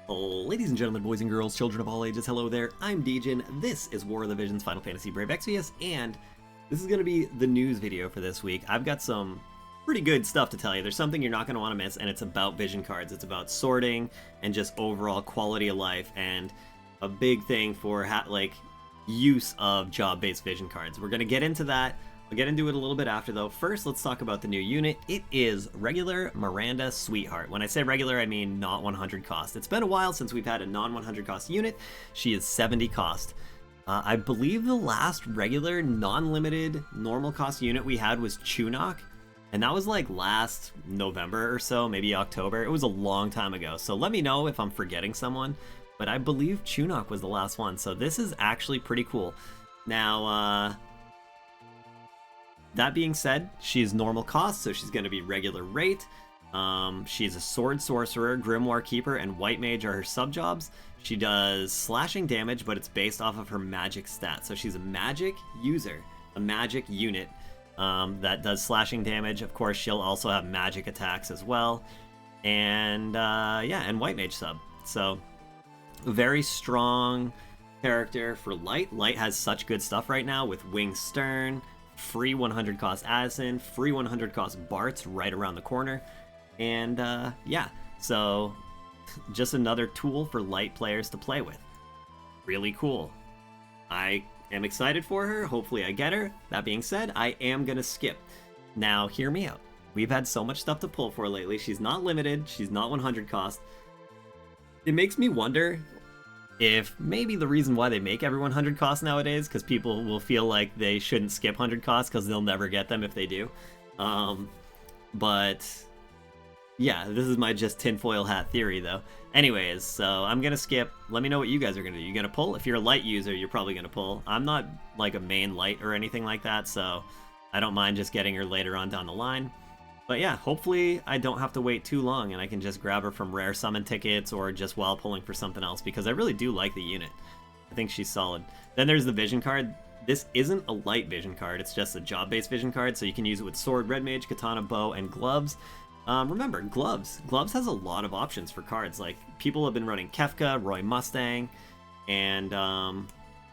Ladies and gentlemen, boys and girls, children of all ages, hello there, I'm Degen, this is War of the Visions Final Fantasy Brave Exvius, and this is going to be the news video for this week. I've got some pretty good stuff to tell you. There's something you're not going to want to miss, and it's about vision cards. It's about sorting and just overall quality of life, and a big thing for use of job-based vision cards. We're going to get into that. I'll get into it a little bit after, though. First, let's talk about the new unit. It is regular Miranda Sweetheart. When I say regular, I mean not 100 cost. It's been a while since we've had a non-100 cost unit. She is 70 cost. I believe the last regular, non-limited, normal cost unit we had was Chunok, and that was like last November or so, maybe October. It was a long time ago, so let me know if I'm forgetting someone, but I believe Chunok was the last one, so this is actually pretty cool. Now, that being said, she's normal cost, so she's going to be regular rate. She's a sword sorcerer, grimoire keeper, and white mage are her sub-jobs. She does slashing damage, but it's based off of her magic stat. So she's a magic user, a magic unit that does slashing damage. Of course, she'll also have magic attacks as well. And yeah, and white mage sub. So very strong character for Light. Light has such good stuff right now with Wing Stern, free 100 cost Addison, free 100 cost Bart's right around the corner, and yeah, so just another tool for Light players to play with. Really cool. I am excited for her. Hopefully I get her. That being said, I am gonna skip. Now hear me out. We've had so much stuff to pull for lately. She's not limited. She's not 100 cost. It makes me wonder if maybe the reason why they make every 100 cost nowadays, because people will feel like they shouldn't skip 100 costs because they'll never get them if they do. But yeah, this is my just tinfoil hat theory though. Anyways, so I'm gonna skip. Let me know what you guys are gonna do. You gonna pull? If you're a Light user, you're probably gonna pull. I'm not like a main Light or anything like that, so I don't mind just getting her later on down the line. But yeah, hopefully I don't have to wait too long and I can just grab her from rare summon tickets or just while pulling for something else, because I really do like the unit. I think she's solid. Then there's the vision card. This isn't a Light vision card, it's just a job-based vision card, so you can use it with sword, red mage, katana, bow, and gloves. Remember, gloves. Gloves has a lot of options for cards. Like, people have been running Kefka, Roy Mustang, and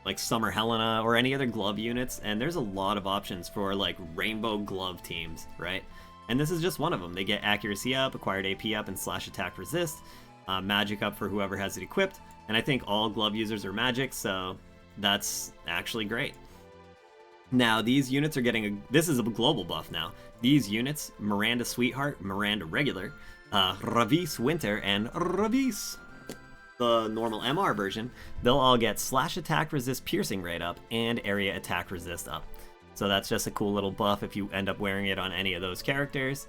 like Summer Helena or any other glove units, and there's a lot of options for like rainbow glove teams, right? And this is just one of them. They get accuracy up, acquired AP up, and slash attack resist. Magic up for whoever has it equipped. And I think all glove users are magic, so that's actually great. Now, these units are getting this is a global buff now. These units, Miranda Sweetheart, Miranda Regular, Ravis Winter, and Ravis, the normal MR version, they'll all get slash attack resist piercing rate up and area attack resist up. So that's just a cool little buff if you end up wearing it on any of those characters.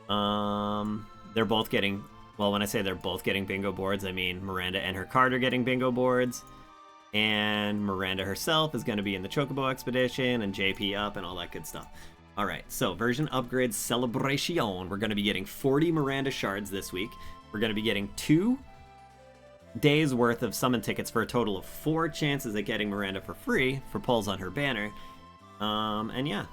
They're both getting, well, when I say they're both getting bingo boards, I mean Miranda and her card are getting bingo boards. And Miranda herself is going to be in the Chocobo Expedition and JP up and all that good stuff. Alright, so version upgrade celebration. We're going to be getting 40 Miranda shards this week. We're going to be getting 2 days worth of summon tickets for a total of 4 chances at getting Miranda for free for pulls on her banner. And yeah,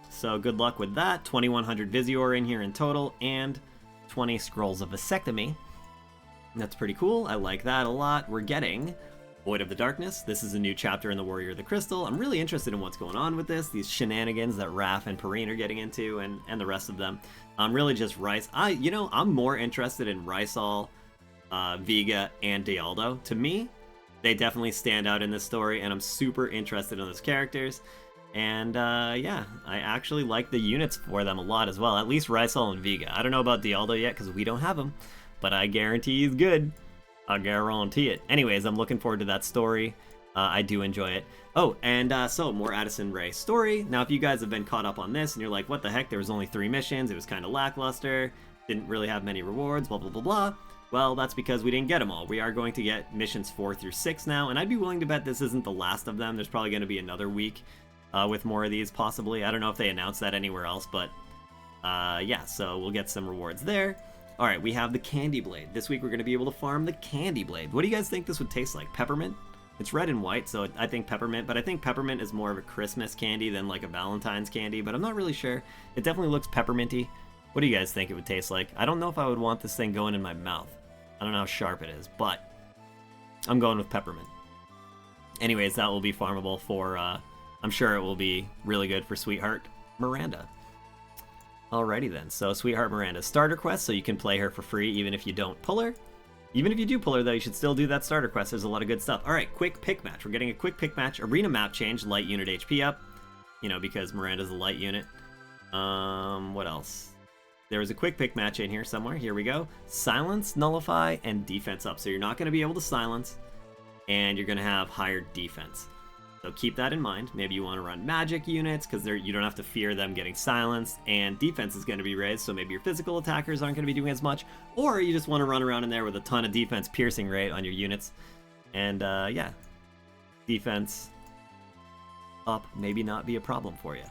so good luck with that. 2100 Visior in here in total, and 20 Scrolls of Vasectomy. That's pretty cool. I like that a lot. We're getting Void of the Darkness. This is a new chapter in the Warrior of the Crystal. I'm really interested in what's going on with this. These shenanigans that Raph and Perrine are getting into, and the rest of them. Really just Rice. I'm more interested in Rysal, Vega, and Dialdo. To me, they definitely stand out in this story, and I'm super interested in those characters. And yeah, I actually like the units for them a lot as well. At least Rysal and Vega. I don't know about Dialdo yet because we don't have him, but I guarantee he's good. I guarantee it. Anyways, I'm looking forward to that story. I do enjoy it. Oh, and so more Addison Ray story. Now, if you guys have been caught up on this and you're like, what the heck? There was only 3 missions. It was kind of lackluster. Didn't really have many rewards. Blah blah blah blah. Well, that's because we didn't get them all. We are going to get missions 4 through 6 now, and I'd be willing to bet this isn't the last of them. There's probably going to be another week with more of these, possibly. I don't know if they announced that anywhere else, but yeah, so we'll get some rewards there. Alright, we have the Candy Blade. This week we're going to be able to farm the Candy Blade. What do you guys think this would taste like? Peppermint? It's red and white, so I think peppermint, but I think peppermint is more of a Christmas candy than like a Valentine's candy, but I'm not really sure. It definitely looks pepperminty. What do you guys think it would taste like? I don't know if I would want this thing going in my mouth. I don't know how sharp it is, but I'm going with Peppermint. Anyways, that will be farmable for, I'm sure it will be really good for Sweetheart Miranda. Alrighty then, so Sweetheart Miranda, starter quest, so you can play her for free even if you don't pull her. Even if you do pull her, though, you should still do that starter quest. There's a lot of good stuff. Alright, quick pick match. We're getting a quick pick match. Arena map change, light unit HP up. You know, because Miranda's a light unit. What else? There was a quick pick match in here somewhere. Here we go. Silence, nullify, and defense up. So you're not going to be able to silence, and you're going to have higher defense. So keep that in mind. Maybe you want to run magic units because you don't have to fear them getting silenced, and defense is going to be raised, so maybe your physical attackers aren't going to be doing as much, or you just want to run around in there with a ton of defense piercing rate on your units. And yeah, defense up maybe not be a problem for you.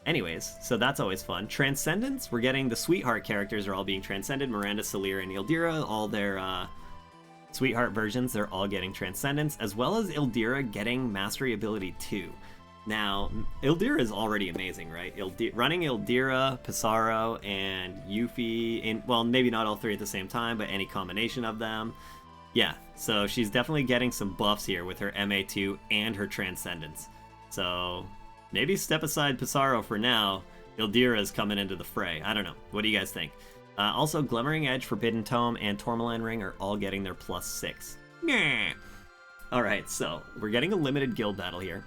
Anyways, so that's always fun. Transcendence, we're getting the Sweetheart characters are all being transcended. Miranda, Celia, and Ildira, all their Sweetheart versions, they're all getting Transcendence, as well as Ildira getting Mastery Ability 2. Now, Ildira is already amazing, right? Running Ildira, Pissarro, and Yuffie, in, well, maybe not all three at the same time, but any combination of them. Yeah, so she's definitely getting some buffs here with her MA2 and her Transcendence. So maybe step aside Pissarro for now. Ildira's coming into the fray. I don't know. What do you guys think? Also, Glimmering Edge, Forbidden Tome, and Tourmaline Ring are all getting their +6. Nyeh. Alright, so we're getting a limited guild battle here.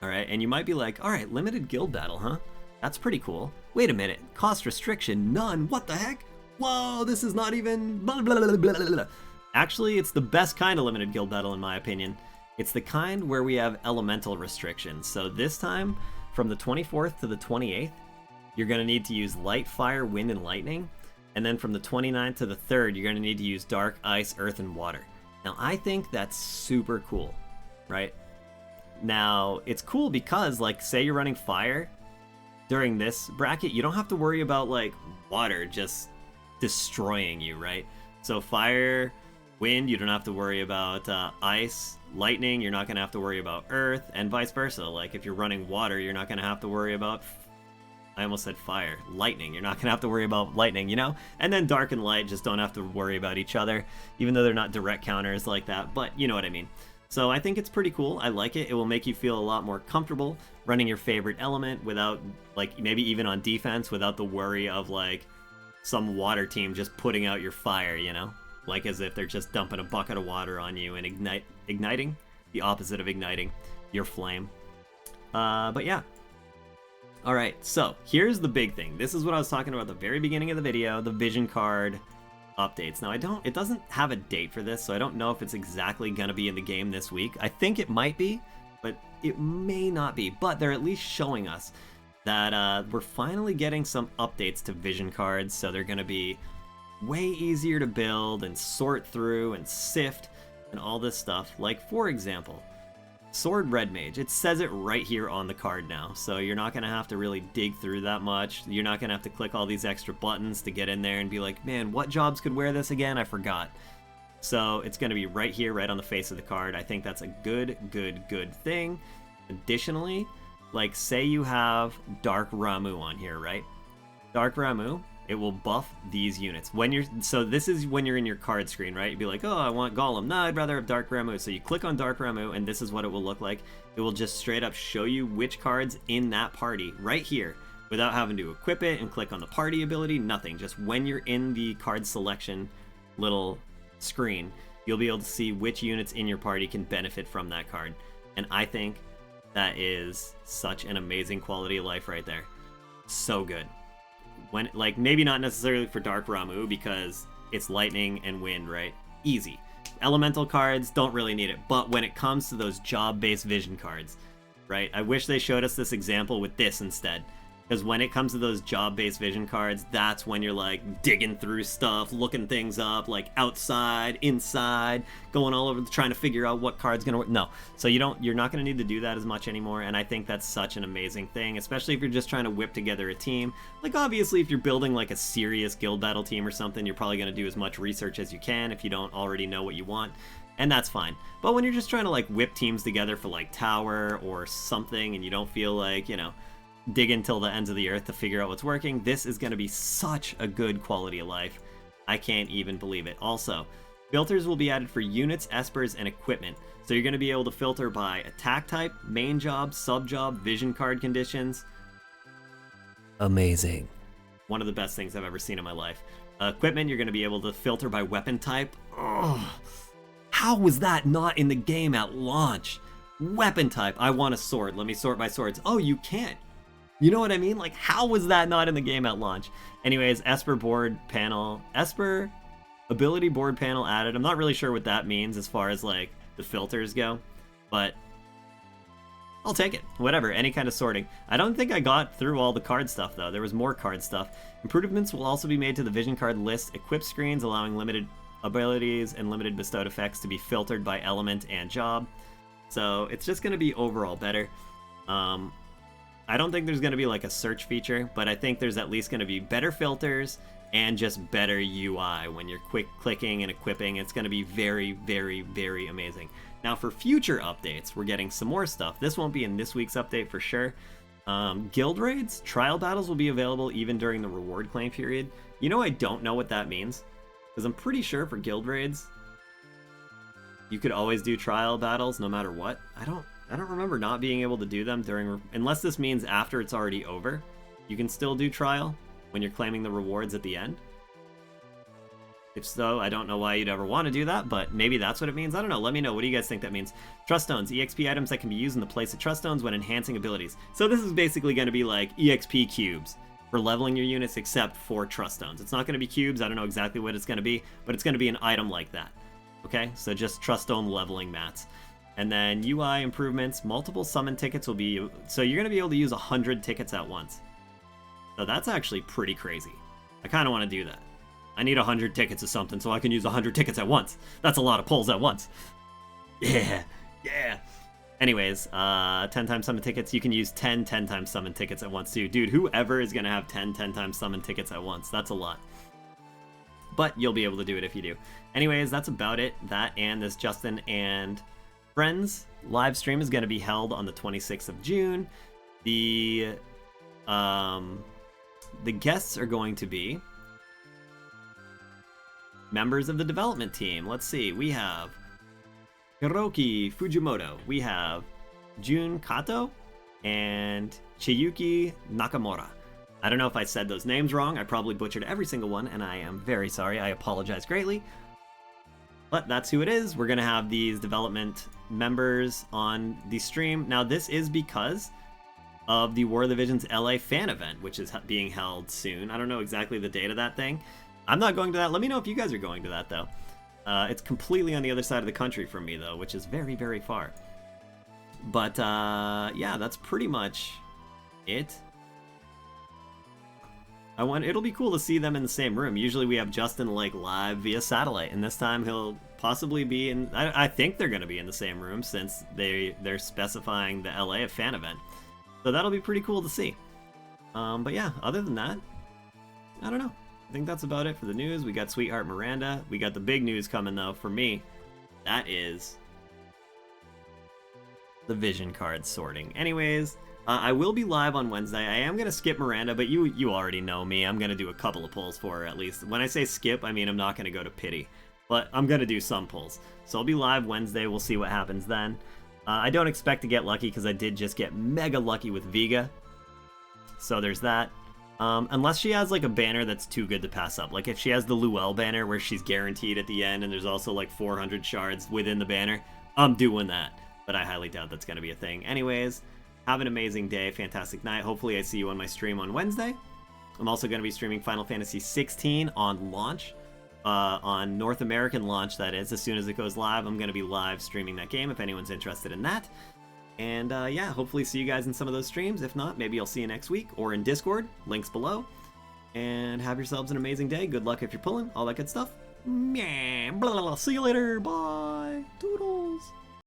Alright, and you might be like, alright, limited guild battle, huh? That's pretty cool. Wait a minute. Cost restriction, none. What the heck? Whoa, this is not even... blah, blah, blah, blah, blah. Actually, it's the best kind of limited guild battle, in my opinion. It's the kind where we have elemental restrictions. So this time, from the 24th to the 28th, you're going to need to use light, fire, wind, and lightning. And then from the 29th to the 3rd, you're going to need to use dark, ice, earth, and water. Now, I think that's super cool, right? Now, it's cool because, like, say you're running fire during this bracket, you don't have to worry about, like, water just destroying you, right? So fire, wind, you don't have to worry about ice, lightning, you're not going to have to worry about earth, and vice versa. Like, if you're running water, you're not going to have to worry about... I almost said fire. Lightning. You're not going to have to worry about lightning, you know? And then dark and light just don't have to worry about each other, even though they're not direct counters like that, but you know what I mean. So I think it's pretty cool. I like it. It will make you feel a lot more comfortable running your favorite element without, like, maybe even on defense, without the worry of, like, some water team just putting out your fire, you know? Like as if they're just dumping a bucket of water on you and igniting, the opposite of igniting, your flame. But yeah. Alright, so here's the big thing. This is what I was talking about at the very beginning of the video, the vision card updates. Now it doesn't have a date for this, so I don't know if it's exactly going to be in the game this week. I think it might be, but it may not be. But they're at least showing us that we're finally getting some updates to vision cards, so they're going to be way easier to build and sort through and sift and all this stuff. Like, for example, Sword Red Mage. It says it right here on the card now, so you're not going to have to really dig through that much. You're not going to have to click all these extra buttons to get in there and be like, man, what jobs could wear this again? I forgot. So it's going to be right here, right on the face of the card. I think that's a good thing. Additionally, like, say you have Dark Ramuh on here, right? Dark Ramuh, it will buff these units. So this is when you're in your card screen, right? You'd be like, oh, I want Golem. No, I'd rather have Dark Ramuh. So you click on Dark Ramuh, and this is what it will look like. It will just straight up show you which cards in that party right here, without having to equip it and click on the party ability, nothing. Just when you're in the card selection little screen, you'll be able to see which units in your party can benefit from that card. And I think that is such an amazing quality of life right there. So good. When, like, maybe not necessarily for Dark Ramuh because it's lightning and wind, right? Easy. Elemental cards don't really need it, but when it comes to those job-based vision cards, right? I wish they showed us this example with this instead. Because when it comes to those job-based vision cards, that's when you're, like, digging through stuff, looking things up, like, outside, inside, going all over, trying to figure out what card's gonna work. No. So you're not gonna need to do that as much anymore, and I think that's such an amazing thing, especially if you're just trying to whip together a team. Like, obviously, if you're building, like, a serious guild battle team or something, you're probably gonna do as much research as you can if you don't already know what you want, and that's fine. But when you're just trying to, like, whip teams together for, like, tower or something, and you don't feel like, you know, dig until the ends of the earth to figure out what's working, this is going to be such a good quality of life. I can't even believe it. Also, filters will be added for units, espers, and equipment. So you're going to be able to filter by attack type, main job, sub job, vision card conditions. Amazing. One of the best things I've ever seen in my life. Equipment, you're going to be able to filter by weapon type. Ugh. How was that not in the game at launch? Weapon type, I want a sword. Let me sort by swords. Oh, you can't. You know what I mean? Like, how was that not in the game at launch? Anyways, Esper board panel. Esper ability board panel added. I'm not really sure what that means as far as, like, the filters go. But I'll take it. Whatever, any kind of sorting. I don't think I got through all the card stuff, though. There was more card stuff. Improvements will also be made to the vision card list. Equip screens, allowing limited abilities and limited bestowed effects to be filtered by element and job. So it's just going to be overall better. I don't think there's going to be like a search feature, but I think there's at least going to be better filters and just better UI when you're quick clicking and equipping. It's going to be very, very, very amazing. Now for future updates, we're getting some more stuff. This won't be in this week's update for sure. Guild raids, trial battles will be available even during the reward claim period. You know, I don't know what that means, because I'm pretty sure for guild raids, you could always do trial battles no matter what. I don't remember not being able to do them during, unless this means after it's already over, you can still do trial when you're claiming the rewards at the end. If so, I don't know why you'd ever want to do that, but maybe that's what it means. I don't know. Let me know. What do you guys think that means? Trust stones, EXP items that can be used in the place of trust stones when enhancing abilities. So this is basically going to be like EXP cubes for leveling your units except for trust stones. It's not going to be cubes. I don't know exactly what it's going to be, but it's going to be an item like that. Okay, so just trust stone leveling mats. And then UI improvements, multiple summon tickets will be, so you're going to be able to use 100 tickets at once. So that's actually pretty crazy. I kind of want to do that. I need 100 tickets of something so I can use 100 tickets at once. That's a lot of pulls at once. Yeah, yeah. Anyways, 10 times summon tickets. You can use 10 times summon tickets at once too. Dude, whoever is going to have 10 times summon tickets at once, that's a lot. But you'll be able to do it if you do. Anyways, that's about it. That and this Justin and Friends live stream is going to be held on the 26th of June. The guests are going to be members of the development team. Let's see. We have Hiroki Fujimoto. We have Jun Kato and Chiyuki Nakamura. I don't know if I said those names wrong. I probably butchered every single one, and I am very sorry. I apologize greatly. But that's who it is. We're going to have these development members on the stream. Now, this is because of the War of the Visions LA fan event, which is being held soon. I don't know exactly the date of that thing. I'm not going to that. Let me know if you guys are going to that, though. It's completely on the other side of the country from me, though, which is very, very far. But, yeah, that's pretty much it. It'll be cool to see them in the same room. Usually we have Justin, like, live via satellite, and this time he'll possibly be in... I think they're going to be in the same room, since they're specifying the LA fan event. So that'll be pretty cool to see. But yeah, other than that, I don't know. I think that's about it for the news. We got Sweetheart Miranda. We got the big news coming, though, for me. That is the vision card sorting. Anyways, I will be live on Wednesday. I am going to skip Miranda, but you already know me. I'm going to do a couple of pulls for her, at least. When I say skip, I mean I'm not going to go to pity. But I'm going to do some pulls. So I'll be live Wednesday. We'll see what happens then. I don't expect to get lucky, because I did just get mega lucky with Vega. So there's that. Unless she has, like, a banner that's too good to pass up. Like, if she has the Luel banner where she's guaranteed at the end and there's also, like, 400 shards within the banner, I'm doing that. But I highly doubt that's going to be a thing. Anyways, have an amazing day, fantastic night. Hopefully I see you on my stream on Wednesday. I'm also going to be streaming Final Fantasy 16 on launch. On North American launch, that is. As soon as it goes live, I'm going to be live streaming that game if anyone's interested in that. And yeah, hopefully see you guys in some of those streams. If not, maybe I'll see you next week or in Discord. Links below. And have yourselves an amazing day. Good luck if you're pulling. All that good stuff. See you later. Bye. Toodles.